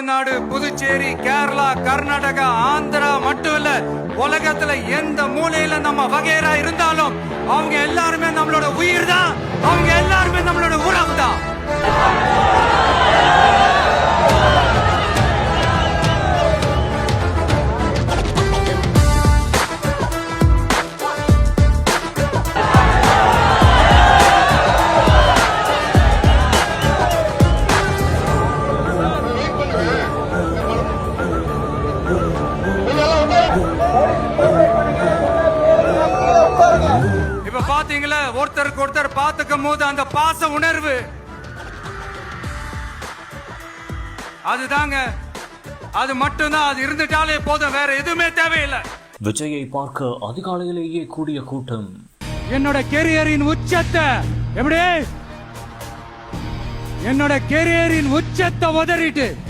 தமிழ்நாடு, புதுச்சேரி, கேரளா, கர்நாடகா, ஆந்திரா மட்டும் இல்ல, உலகத்துல எந்த மூலையில நம்ம வகையரா இருந்தாலும் அவங்க எல்லாருமே நம்மளோட உயிர் தான், அவங்க எல்லாருமே நம்மளோட உறவு தான். இப்ப பாத்தீங்களா, ஒருத்தருக்கு ஒருத்தர் பாத்துக்கும் போது அந்த பாச உணர்வு, அதுதாங்க, அது மட்டும்தான். அது இருந்துட்டாலே போதும், வேற எதுவுமே தேவையில்லை. விஜயை பார்க்க அதிகாலையிலேயே கூடிய கூட்டம். என்னோட கெரியரின் உச்சத்தை எப்படி, என்னோட கெரியரின் உச்சத்தை உதறிட்டு